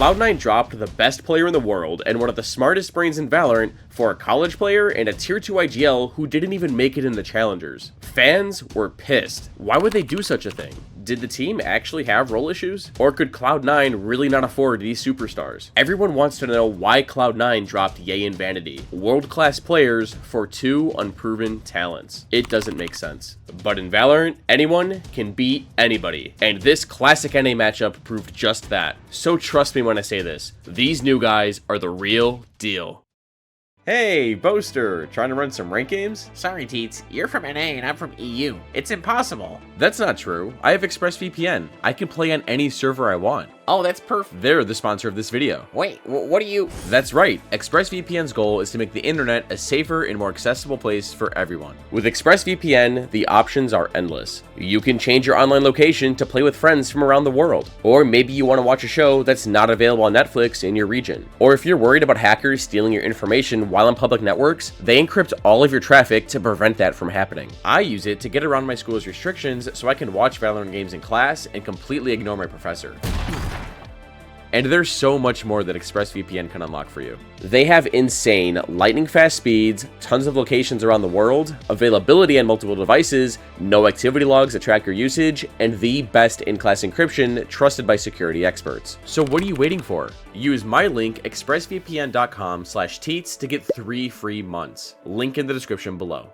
Cloud9 dropped the best player in the world and one of the smartest brains in Valorant for a college player and a tier 2 IGL who didn't even make it in the challengers. Fans were pissed. Why would they do such a thing? Did the team actually have role issues? Or could Cloud9 really not afford these superstars? Everyone wants to know why Cloud9 dropped Ye and Vanity, world-class players for 2 unproven talents. It doesn't make sense. But in Valorant, anyone can beat anybody. And this classic NA matchup proved just that. So trust me when I say this, these new guys are the real deal. Hey, Boaster, trying to run some rank games? Sorry, Teets. You're from NA and I'm from EU. It's impossible. That's not true. I have ExpressVPN. I can play on any server I want. Oh, that's perfect. They're the sponsor of this video. Wait, what do you... That's right. ExpressVPN's goal is to make the internet a safer and more accessible place for everyone. With ExpressVPN, the options are endless. You can change your online location to play with friends from around the world. Or maybe you want to watch a show that's not available on Netflix in your region. Or if you're worried about hackers stealing your information while on public networks, they encrypt all of your traffic to prevent that from happening. I use it to get around my school's restrictions so I can watch Valorant games in class and completely ignore my professor. And there's so much more that ExpressVPN can unlock for you. They have insane lightning fast speeds, tons of locations around the world, availability on multiple devices, no activity logs that track your usage, and the best in-class encryption trusted by security experts. So what are you waiting for? Use my link expressvpn.com/teets to get 3 free months. Link in the description below.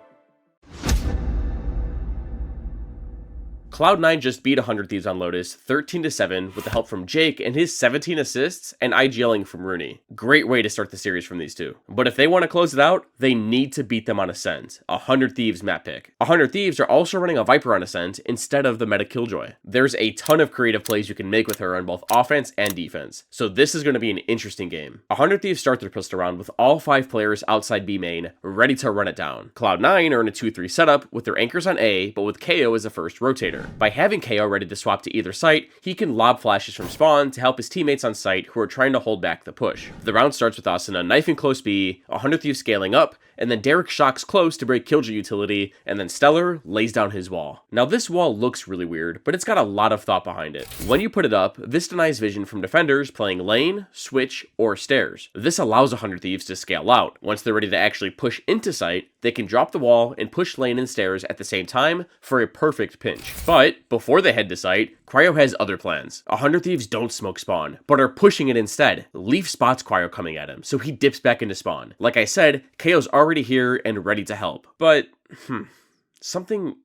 Cloud9 just beat 100 Thieves on Lotus 13-7 with the help from Jake and his 17 assists and IGLing from Runi. Great way to start the series from these two. But if they want to close it out, they need to beat them on Ascent, 100 Thieves map pick. 100 Thieves are also running a Viper on Ascent instead of the meta Killjoy. There's a ton of creative plays you can make with her on both offense and defense, so this is going to be an interesting game. 100 Thieves start their pistol round with all 5 players outside B main, ready to run it down. Cloud9 are in a 2-3 setup with their anchors on A, but with KO as a first rotator. By having KO ready to swap to either site, he can lob flashes from spawn to help his teammates on site who are trying to hold back the push. The round starts with Asuna knifing close B, 100 Thieves scaling up, and then Derek shocks close to break Killjoy utility, and then Stellar lays down his wall. Now this wall looks really weird, but it's got a lot of thought behind it. When you put it up, this denies vision from defenders playing lane, switch, or stairs. This allows 100 Thieves to scale out. Once they're ready to actually push into site, they can drop the wall and push lane and stairs at the same time for a perfect pinch. But before they head to site, Cryo has other plans. 100 Thieves don't smoke spawn, but are pushing it instead. Leaf spots Cryo coming at him, so he dips back into spawn. Like I said, KO's already here and ready to help. But, something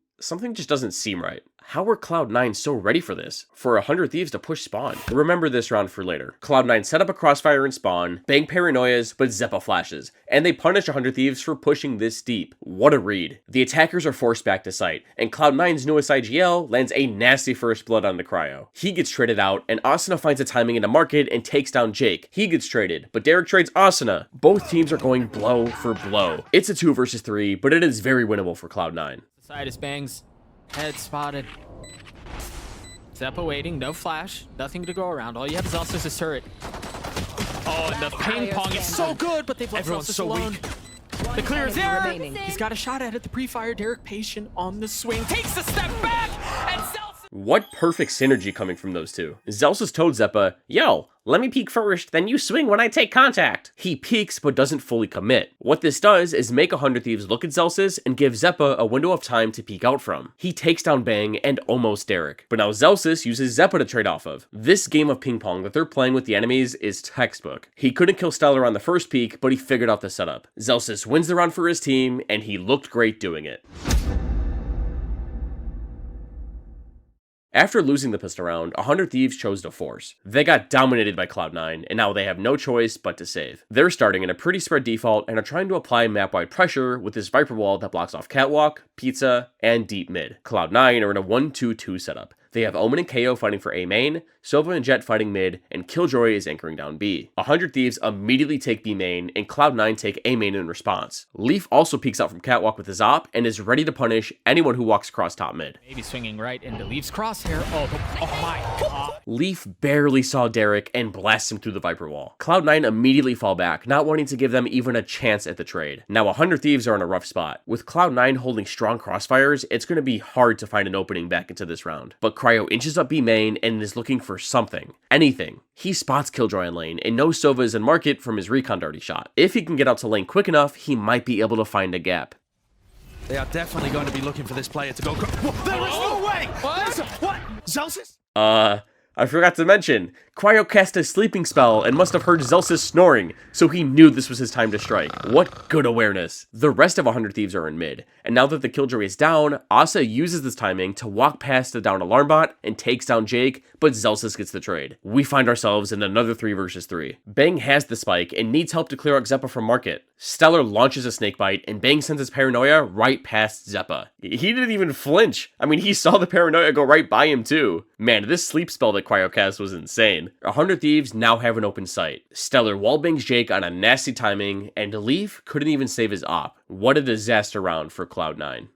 just doesn't seem right. How were Cloud9 so ready for this? For 100 Thieves to push spawn? Remember this round for later. Cloud9 set up a crossfire in spawn, bang paranoias, but Zeppa flashes, and they punish 100 Thieves for pushing this deep. What a read. The attackers are forced back to site, and Cloud9's newest IGL lands a nasty first blood on the Cryo. He gets traded out, and Asuna finds a timing in the market and takes down Jake. He gets traded, but Derek trades Asuna. Both teams are going blow for blow. It's a 2 versus 3, but it is very winnable for Cloud9. Side is bangs. Head spotted. Zeppa waiting, no flash, nothing to go around. All you have is Zelsa's turret. Oh, and the ping pong is so good, but they've left Zelsa alone. The clear is there. He's got a shot at it. The pre-fire. Derek patient on the swing. Takes a step back, and Zelsa... What perfect synergy coming from those two. Zelsa's told Zeppa, yo, let me peek first, then you swing when I take contact. He peeks but doesn't fully commit. What this does is make 100 Thieves look at Zelsa's and give Zeppa a window of time to peek out from. He takes down Bang and almost Derek, but now Zelsis uses Zeppa to trade off of. This game of ping pong that they're playing with the enemies is textbook. He couldn't kill Stellar on the first peek, but he figured out the setup. Zelsis wins the round for his team, and he looked great doing it. After losing the pistol round, 100 Thieves chose to force. They got dominated by Cloud9, and now they have no choice but to save. They're starting in a pretty spread default and are trying to apply map-wide pressure with this Viper wall that blocks off Catwalk, Pizza, and Deep Mid. Cloud9 are in a 1-2-2 setup. They have Omen and KO fighting for A main, Sova and Jet fighting mid, and Killjoy is anchoring down B. 100 Thieves immediately take B main, and Cloud9 take A main in response. Leaf also peeks out from Catwalk with his op, and is ready to punish anyone who walks across top mid. Maybe swinging right into Leaf's crosshair. Oh my god. Leaf barely saw Derek and blasts him through the Viper wall. Cloud9 immediately fall back, not wanting to give them even a chance at the trade. Now 100 Thieves are in a rough spot. With Cloud9 holding strong crossfires, it's going to be hard to find an opening back into this round. But Cryo inches up B main and is looking for something. Anything. He spots Killjoy in lane and knows Sova is in market from his recon dart he shot. If he can get out to lane quick enough, he might be able to find a gap. They are definitely going to be looking for this player to go. There is no way! What? Zelsis? I forgot to mention, Cryo cast a sleeping spell and must have heard Zelsis snoring, so he knew this was his time to strike. What good awareness. The rest of 100 Thieves are in mid, and now that the Killjoy is down, Asa uses this timing to walk past the down alarm bot and takes down Jake, but Zelsis gets the trade. We find ourselves in another 3 versus 3. Bang has the spike and needs help to clear out Zeppa from market. Stellar launches a snakebite, and Bang sends his paranoia right past Zeppa. He didn't even flinch. I mean, he saw the paranoia go right by him too. Man, this sleep spell that Cryo cast was insane. 100 Thieves now have an open sight. Stellar wallbangs Jake on a nasty timing, and Leaf couldn't even save his op. What a disaster round for Cloud9.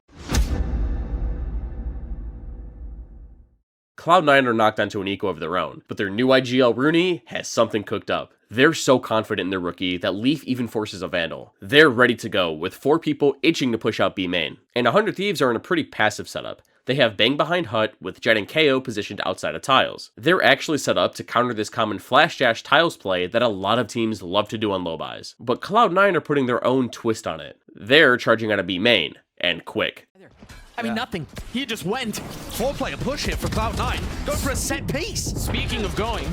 Cloud9 are knocked onto an eco of their own, but their new IGL Runi has something cooked up. They're so confident in their rookie that Leaf even forces a Vandal. They're ready to go, with 4 people itching to push out B main. And 100 Thieves are in a pretty passive setup. They have Bang behind Hut, with Jet and KO positioned outside of tiles. They're actually set up to counter this common flash dash tiles play that a lot of teams love to do on low buys. But Cloud9 are putting their own twist on it. They're charging out of B main, and quick. I mean, nothing. He just went. 4-player push here for Cloud9. Go for a set piece. Speaking of going,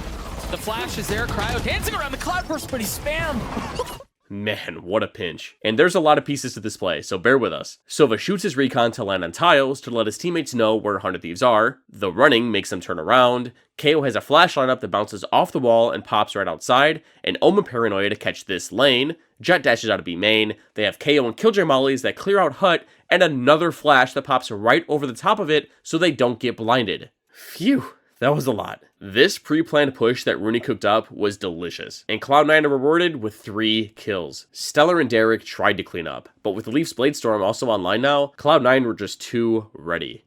the flash is there. Cryo dancing around the cloudburst, but he spammed. Man, what a pinch. And there's a lot of pieces to this play, so bear with us. Sova shoots his recon to land on tiles to let his teammates know where 100 Thieves are. The running makes them turn around. KO has a flash lineup that bounces off the wall and pops right outside. And Omen Paranoia to catch this lane. Jet dashes out of B main. They have KO and Killjoy mollies that clear out Hut, and another flash that pops right over the top of it so they don't get blinded. Phew. That was a lot. This pre-planned push that Runi cooked up was delicious, and Cloud9 are rewarded with 3 kills. Stellar and Derek tried to clean up, but with Leaf's Bladestorm also online now, Cloud9 were just too ready.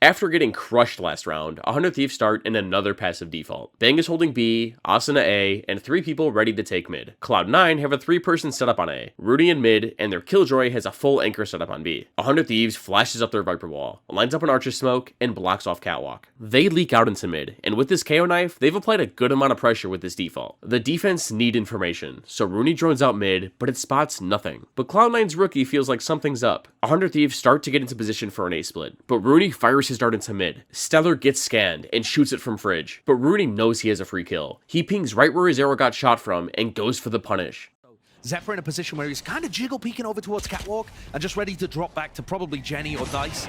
After getting crushed last round, 100 Thieves start in another passive default. Bang is holding B, Asuna A, and 3 people ready to take mid. Cloud9 have a 3-person setup on A, Runi in mid, and their Killjoy has a full anchor setup on B. 100 Thieves flashes up their Viper wall, lines up an Archer smoke, and blocks off Catwalk. They leak out into mid, and with this KO knife, they've applied a good amount of pressure with this default. The defense need information, so Runi drones out mid, but it spots nothing. But Cloud9's rookie feels like something's up. 100 Thieves start to get into position for an A split, but Runi fires his dart into mid. Stellar gets scanned and shoots it from fridge, but Runi knows he has a free kill. He pings right where his arrow got shot from and goes for the punish. Zephyr in a position where he's kind of jiggle peeking over towards Catwalk and just ready to drop back to probably Jenny or Dice.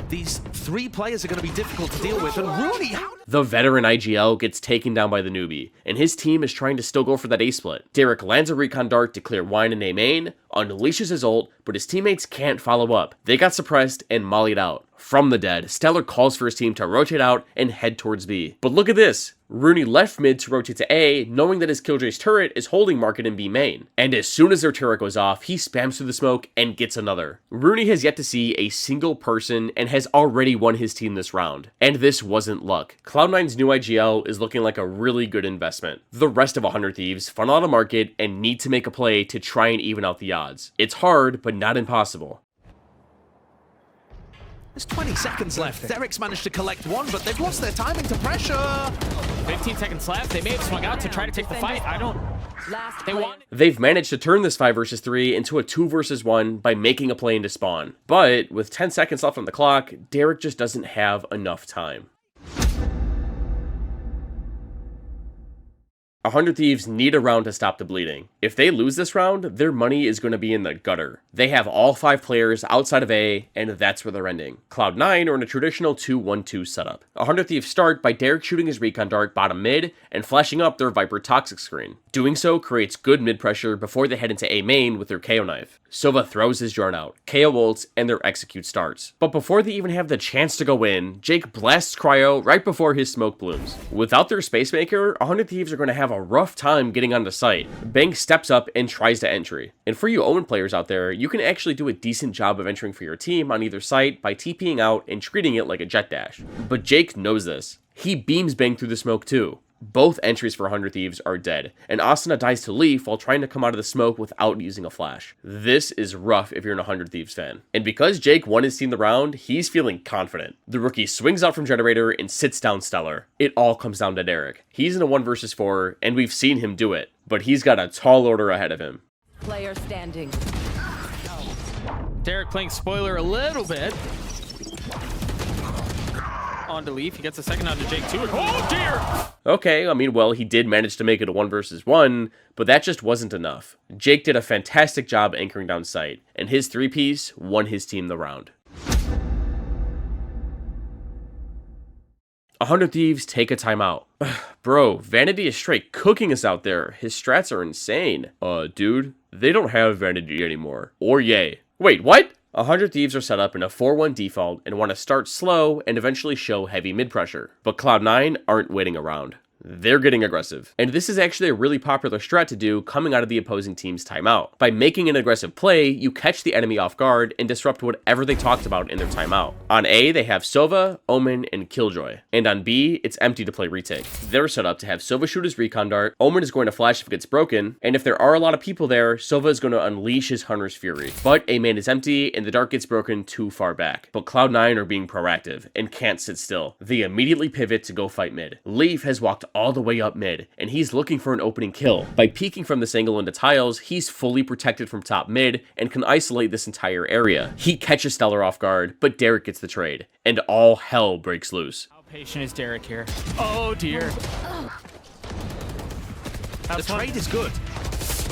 These 3 players are going to be difficult to deal with, and Runi, The veteran IGL gets taken down by the newbie, and his team is trying to still go for that A split. Derek lands a recon dart to clear wine in A main, unleashes his ult, but his teammates can't follow up. They got suppressed and mollied out. From the dead, Stellar calls for his team to rotate out and head towards B. But look at this! Runi left mid to rotate to A, knowing that his Killjoy's turret is holding market in B main. And as soon as their turret goes off, he spams through the smoke and gets another. Runi has yet to see a single person and has already won his team this round. And this wasn't luck. Cloud9's new IGL is looking like a really good investment. The rest of 100 Thieves funnel out of market and need to make a play to try and even out the odds. It's hard, but not impossible. There's 20 seconds left. Derek's managed to collect 1, but they've lost their timing to pressure. 15 seconds left. They may have swung out to try to take the fight. I don't... They've managed to turn this 5 versus 3 into a 2 versus 1 by making a play into spawn. But with 10 seconds left on the clock, Derek just doesn't have enough time. 100 Thieves need a round to stop the bleeding. If they lose this round, their money is going to be in the gutter. They have all 5 players outside of A, and that's where they're ending. Cloud9 are in a traditional 2-1-2 setup. 100 Thieves start by Derek shooting his recon dart bottom mid and flashing up their Viper toxic screen. Doing so creates good mid pressure before they head into A main with their KO knife. Sova throws his drone out, KO ults, and their execute starts. But before they even have the chance to go in, Jake blasts Cryo right before his smoke blooms. Without their Spacemaker, 100 Thieves are going to have a rough time getting onto site. Bang steps up and tries to entry. And for you Omen players out there, you can actually do a decent job of entering for your team on either site by TPing out and treating it like a jet dash. But Jake knows this. He beams Bang through the smoke too. Both entries for 100 Thieves are dead, and Asuna dies to Leaf while trying to come out of the smoke without using a flash. This is rough if you're an 100 Thieves fan. And because Jake won his team the round, he's feeling confident. The rookie swings out from Generator and sits down Stellar. It all comes down to Derek. He's in a 1 versus 4, and we've seen him do it, but he's got a tall order ahead of him. Player standing. Derek playing spoiler a little bit. On to Leaf, he gets a second onto Jake too. Oh dear! Okay, I mean, well, he did manage to make it a 1 versus 1, but that just wasn't enough. Jake did a fantastic job anchoring down sight, and his 3-piece won his team the round. 100 Thieves take a timeout. Bro, Vanity is straight cooking us out there. His strats are insane. Dude, they don't have Vanity anymore. Or yay. Wait, what? 100 Thieves are set up in a 4-1 default and want to start slow and eventually show heavy mid pressure. But Cloud9 aren't waiting around. They're getting aggressive. And this is actually a really popular strat to do coming out of the opposing team's timeout. By making an aggressive play, you catch the enemy off guard and disrupt whatever they talked about in their timeout. On A, they have Sova, Omen, and Killjoy. And on B, it's empty to play retake. They're set up to have Sova shoot his recon dart, Omen is going to flash if it gets broken, and if there are a lot of people there, Sova is going to unleash his Hunter's Fury. But A main is empty, and the dart gets broken too far back. But Cloud9 are being proactive, and can't sit still. They immediately pivot to go fight mid. Leaf has walked all the way up mid, and he's looking for an opening kill. By peeking from this angle into tiles, he's fully protected from top mid, and can isolate this entire area. He catches Stellar off guard, but Derek gets the trade, and all hell breaks loose. How patient is Derek here? Oh dear. The trade is good.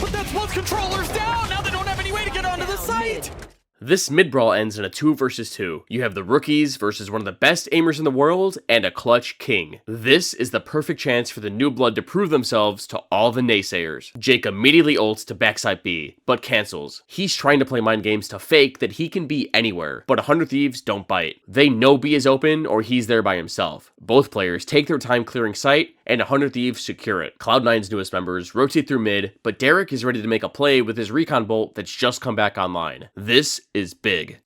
But that's both controllers down! Now they don't have any way to get onto the site! This mid-brawl ends in a 2 versus 2. You have the rookies versus one of the best aimers in the world and a clutch king. This is the perfect chance for the new blood to prove themselves to all the naysayers. Jake immediately ults to backside B, but cancels. He's trying to play mind games to fake that he can be anywhere, but 100 Thieves don't bite. They know B is open or he's there by himself. Both players take their time clearing sight, and 100 Thieves secure it. Cloud9's newest members rotate through mid, but Derek is ready to make a play with his recon bolt that's just come back online. This is big.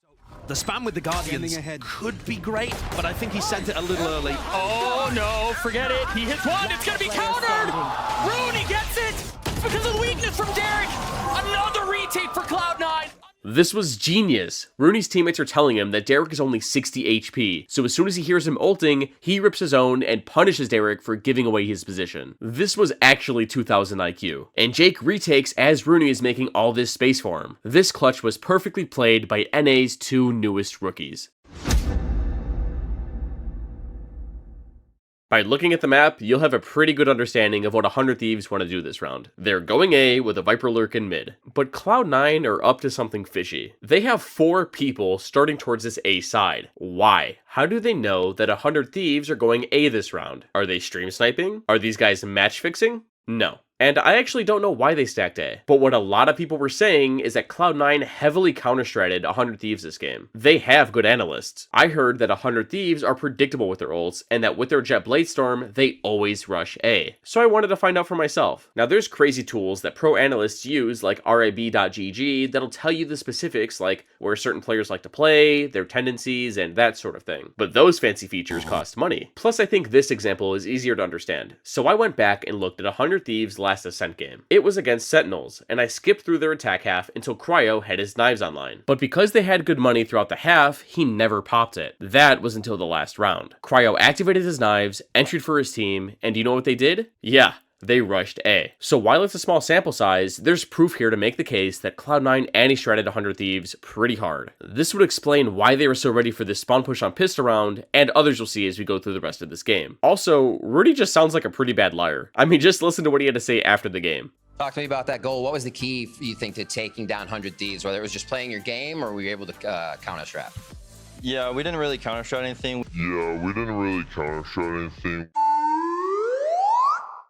The spam with the Guardians could be great, but I think he sent it a little early. Oh no, forget it. He hits one, it's gonna be countered! Runi gets it! Because of the weakness from Derek! Another retake for Cloud9! This was genius. Runi's teammates are telling him that Derek is only 60 HP, so as soon as he hears him ulting, he rips his own and punishes Derek for giving away his position. This was actually 2000 IQ, and Jake retakes as Runi is making all this space for him. This clutch was perfectly played by NA's 2 newest rookies. By looking at the map, you'll have a pretty good understanding of what 100 Thieves want to do this round. They're going A with a Viper Lurk in mid, but Cloud9 are up to something fishy. They have 4 people starting towards this A side. Why? How do they know that 100 Thieves are going A this round? Are they stream sniping? Are these guys match fixing? No. And I actually don't know why they stacked A, but what a lot of people were saying is that Cloud9 heavily counter-stratted 100 Thieves this game. They have good analysts. I heard that 100 Thieves are predictable with their ults, and that with their Jet Bladestorm, they always rush A. So I wanted to find out for myself. Now there's crazy tools that pro analysts use like rib.gg that'll tell you the specifics like where certain players like to play, their tendencies, and that sort of thing. But those fancy features cost money. Plus I think this example is easier to understand. So I went back and looked at 100 Thieves' last Ascent game. It was against Sentinels, and I skipped through their attack half until Cryo had his knives online. But because they had good money throughout the half, he never popped it. That was until the last round. Cryo activated his knives, entered for his team, and do you know what they did? Yeah. They rushed A. So while it's a small sample size, there's proof here to make the case that Cloud9 anti-stratted 100 Thieves pretty hard. This would explain why they were so ready for this spawn push on Pissed Around, and others you'll see as we go through the rest of this game. Also, Runi just sounds like a pretty bad liar. I mean, just listen to what he had to say after the game. Talk to me about that goal. What was the key, you think, to taking down 100 Thieves? Whether it was just playing your game or were you able to counter-strat? Yeah, we didn't really counter-strat anything.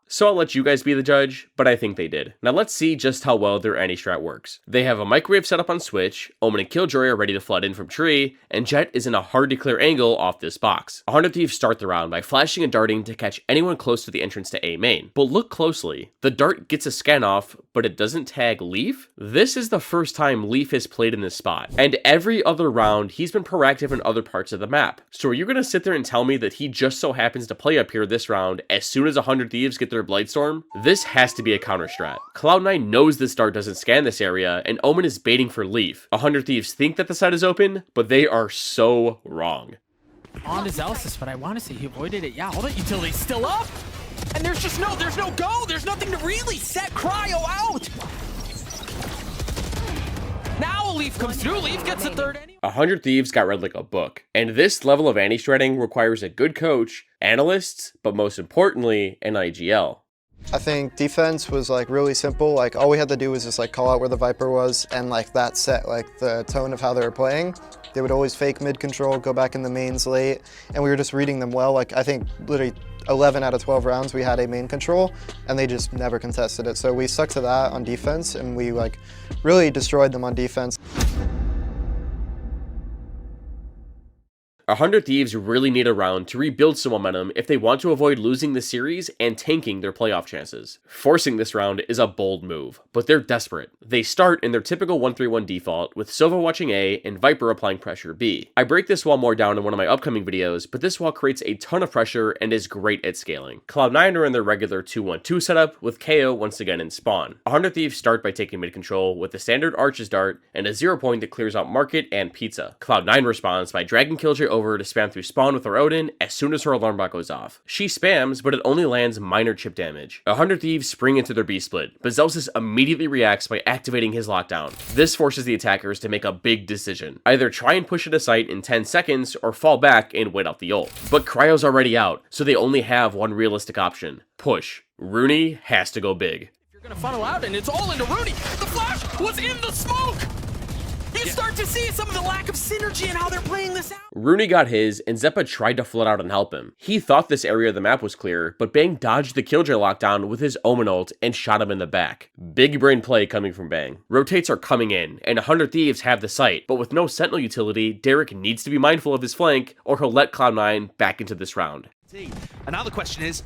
So I'll let you guys be the judge, but I think they did. Now let's see just how well their anti-strat works. They have a microwave set up on switch, Omen and Killjoy are ready to flood in from tree, and Jett is in a hard to clear angle off this box. 100 Thieves start the round by flashing and darting to catch anyone close to the entrance to A main. But look closely, the dart gets a scan off, but it doesn't tag Leaf? This is the first time Leaf has played in this spot, and every other round he's been proactive in other parts of the map. So are you gonna sit there and tell me that he just so happens to play up here this round as soon as 100 Thieves get their Blightstorm? This has to be a counter strat. Cloud9 knows this dart doesn't scan this area, and Omen is baiting for Leaf. 100 Thieves think that the side is open, but they are so wrong. On to Zealous, but I want to say he avoided it. Yeah, all that utility's still up. And there's no go. There's nothing to really set Cryo out. Now a Leaf comes through. Leaf gets a third anyway. 100 Thieves got read like a book. And this level of anti-stratting requires a good coach, analysts, but most importantly, an IGL. I think defense was like really simple. Like all we had to do was just like call out where the Viper was, and like that set like the tone of how they were playing. They would always fake mid control, go back in the mains late, and we were just reading them well. Like I think literally 11 out of 12 rounds we had a main control, and they just never contested it. So we stuck to that on defense, and we like really destroyed them on defense. 100 Thieves really need a round to rebuild some momentum if they want to avoid losing the series and tanking their playoff chances. Forcing this round is a bold move, but they're desperate. They start in their typical 1-3-1 default, with Sova watching A and Viper applying pressure B. I break this wall more down in one of my upcoming videos, but this wall creates a ton of pressure and is great at scaling. Cloud9 are in their regular 2-1-2 setup, with KO once again in spawn. 100 Thieves start by taking mid control with the standard Arches dart and a 0 point that clears out Market and Pizza. Cloud9 responds by dragging Killjoy over to spam through spawn with her Odin as soon as her alarm bot goes off. She spams, but it only lands minor chip damage. 100 Thieves spring into their B split, but Zealous immediately reacts by activating his lockdown. This forces the attackers to make a big decision. Either try and push it to site in 10 seconds or fall back and wait out the ult. But Cryo's already out, so they only have one realistic option: push. Runi has to go big. You're gonna funnel out, and it's all into Runi. The flash was in the smoke. You start to see some of the lack of synergy and how they're playing this out. Runi got his, and Zeppa tried to flood out and help him. He thought this area of the map was clear, but Bang dodged the Killjoy lockdown with his Omen ult and shot him in the back. Big brain play coming from Bang. Rotates are coming in, and 100 Thieves have the site, but with no Sentinel utility, Derek needs to be mindful of his flank, or he'll let Cloud9 back into this round. And now the question is,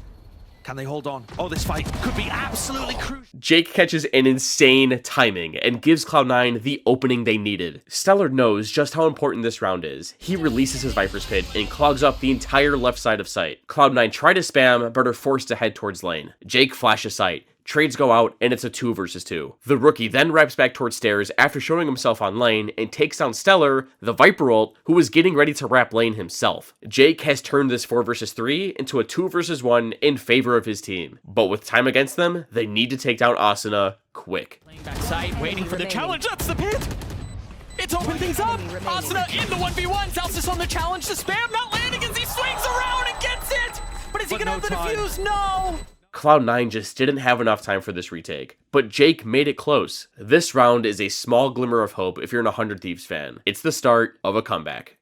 can they hold on? Oh, this fight could be absolutely crucial. Jake catches an insane timing and gives Cloud9 the opening they needed. Stellar knows just how important this round is. He releases his Viper's Pit and clogs up the entire left side of site. Cloud9 try to spam, but are forced to head towards lane. Jake flashes sight. Trades go out, and it's a 2 versus 2. The rookie then reps back towards stairs after showing himself on lane and takes down Stellar, the Viper ult, who was getting ready to wrap lane himself. Jake has turned this 4 versus 3 into a 2 versus 1 in favor of his team. But with time against them, they need to take down Asuna quick. Playing back side, waiting for the challenge. That's the pit. It's opened things up. Asuna in the 1v1. Zelsis on the challenge to spam, not landing as he swings around and gets it. But is he gonna have the defuse? No. Cloud9 just didn't have enough time for this retake, but Jake made it close. This round is a small glimmer of hope if you're an 100 Thieves fan. It's the start of a comeback.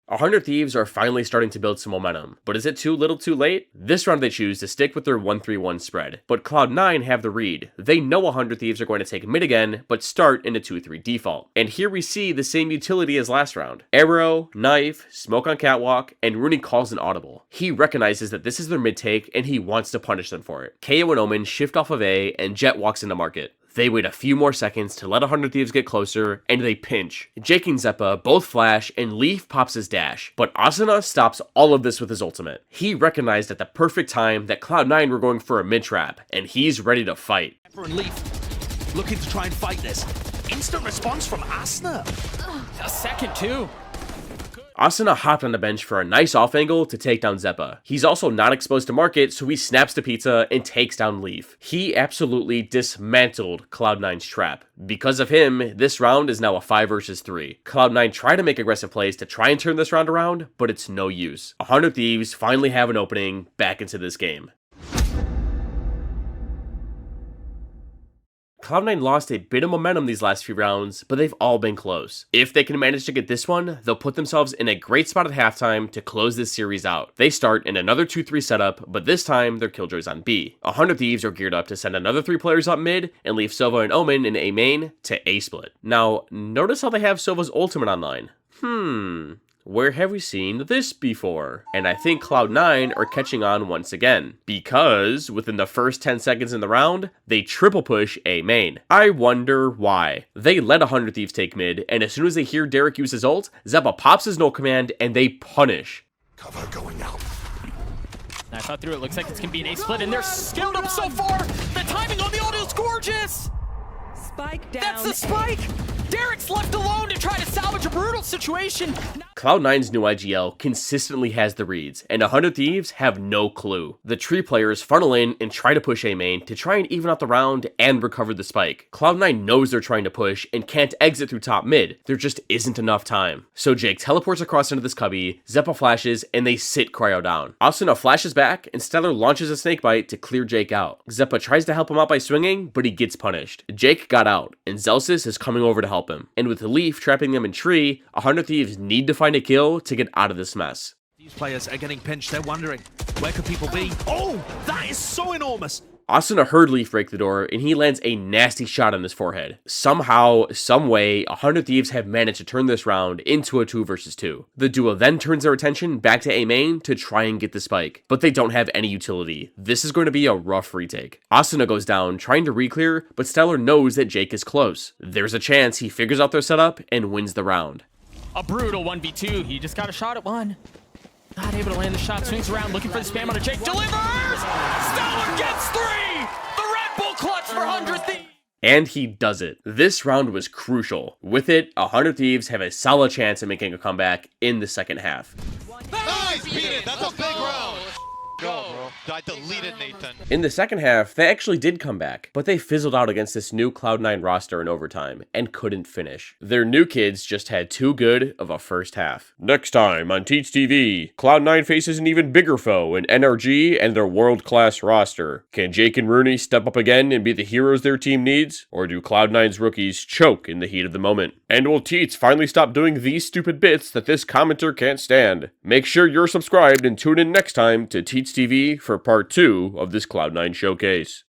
100 Thieves are finally starting to build some momentum, but is it too little too late? This round they choose to stick with their 1-3-1 spread, but Cloud9 have the read. They know 100 Thieves are going to take mid again, but start in a 2-3 default. And here we see the same utility as last round. Arrow, knife, smoke on catwalk, and Runi calls an audible. He recognizes that this is their mid take, and he wants to punish them for it. KO and Omen shift off of A, and Jett walks into market. They wait a few more seconds to let 100 Thieves get closer, and they pinch. Jake and Zeppa both flash, and Leaf pops his dash. But Asuna stops all of this with his ultimate. He recognized at the perfect time that Cloud9 were going for a mid-trap, and he's ready to fight. And Leaf looking to try and fight this. Instant response from Asuna. A second too. Asuna hopped on the bench for a nice off angle to take down Zeppa. He's also not exposed to market, so he snaps to Pizza and takes down Leaf. He absolutely dismantled Cloud9's trap. Because of him, this round is now a 5 versus 3. Cloud9 try to make aggressive plays to try and turn this round around, but it's no use. 100 Thieves finally have an opening back into this game. Cloud9 lost a bit of momentum these last few rounds, but they've all been close. If they can manage to get this one, they'll put themselves in a great spot at halftime to close this series out. They start in another 2-3 setup, but this time their Killjoy's on B. 100 Thieves are geared up to send another 3 players up mid and leave Silva and Omen in A main to A split. Now, notice how they have Silva's ultimate online. Where have we seen this before? And I think Cloud9 are catching on once again, because within the first 10 seconds in the round, they triple push A main. I wonder why. They let 100 Thieves take mid, and as soon as they hear Derek use his ult, Zeppa pops his null command and they punish. Cover going out. I thought through it, looks like it's gonna be an A split, and they're skilled up so far! The timing on the ult is gorgeous! Spike down. That's the spike! Derek's left alone to try to salvage a brutal situation! Cloud9's new IGL consistently has the reads, and 100 Thieves have no clue. The tree players funnel in and try to push A main to try and even out the round and recover the spike. Cloud9 knows they're trying to push and can't exit through top mid. There just isn't enough time. So Jake teleports across into this cubby, Zeppa flashes, and they sit Cryo down. Asuna flashes back, and Stellar launches a snakebite to clear Jake out. Zeppa tries to help him out by swinging, but he gets punished. Jake got out, and Zelsis is coming over to help him. And with the Leaf trapping them in tree, 100 Thieves need to find a kill to get out of this mess. These players are getting pinched. They're wondering, where could people be? Oh, that is so enormous. Asuna heard Leaf break the door, and he lands a nasty shot on his forehead. Somehow, someway, 100 Thieves have managed to turn this round into a 2 versus 2. The duo then turns their attention back to A main to try and get the spike, but they don't have any utility. This is going to be a rough retake. Asuna goes down, trying to re-clear, but Stellar knows that Jake is close. There's a chance he figures out their setup and wins the round. A brutal 1v2, he just got a shot at one. Not able to land the shot, swings around, looking for the spam on a Jake, delivers! Stellar gets 3! The Red Bull clutch for 100 Thieves! And he does it. This round was crucial. With it, 100 Thieves have a solid chance at making a comeback in the second half. Nice, beat it. That's a big round. Go, bro. I deleted Nathan. In the second half, they actually did come back, but they fizzled out against this new Cloud9 roster in overtime and couldn't finish. Their new kids just had too good of a first half. Next time on Teets TV, Cloud9 faces an even bigger foe in NRG and their world-class roster. Can Jake and Runi step up again and be the heroes their team needs? Or do Cloud9's rookies choke in the heat of the moment? And will Teets finally stop doing these stupid bits that this commenter can't stand? Make sure you're subscribed and tune in next time to Teets TV for part 2 of this Cloud9 showcase.